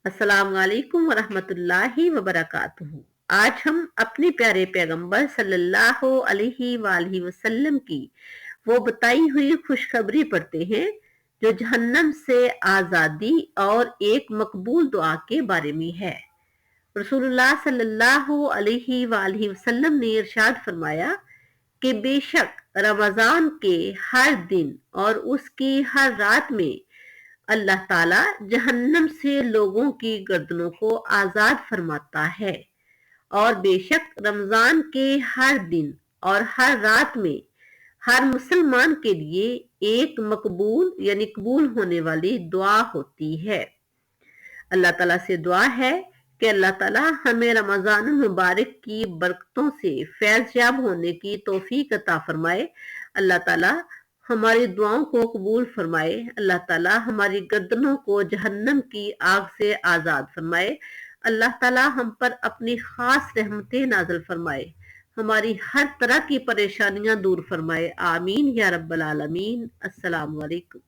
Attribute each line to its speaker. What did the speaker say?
Speaker 1: السلام علیکم ورحمۃ اللہ وبرکاتہ۔ آج ہم اپنے پیارے پیغمبر صلی اللہ علیہ وآلہ وسلم کی وہ بتائی ہوئی خوشخبری پڑھتے ہیں جو جہنم سے آزادی اور ایک مقبول دعا کے بارے میں ہے۔ رسول اللہ صلی اللہ علیہ وآلہ وسلم نے ارشاد فرمایا کہ بے شک رمضان کے ہر دن اور اس کی ہر رات میں اللہ تعالیٰ جہنم سے لوگوں کی گردنوں کو آزاد فرماتا ہے، اور بے شک رمضان کے ہر دن اور ہر رات میں ہر مسلمان کے لیے ایک مقبول یعنی قبول ہونے والی دعا ہوتی ہے۔ اللہ تعالیٰ سے دعا ہے کہ اللہ تعالیٰ ہمیں رمضان المبارک کی برکتوں سے فیض یاب ہونے کی توفیق عطا فرمائے۔ اللہ تعالیٰ ہماری دعاؤں کو قبول فرمائے۔ اللہ تعالیٰ ہماری گردنوں کو جہنم کی آگ سے آزاد فرمائے۔ اللہ تعالیٰ ہم پر اپنی خاص رحمتیں نازل فرمائے، ہماری ہر طرح کی پریشانیاں دور فرمائے۔ آمین یا رب العالمین۔ السلام علیکم۔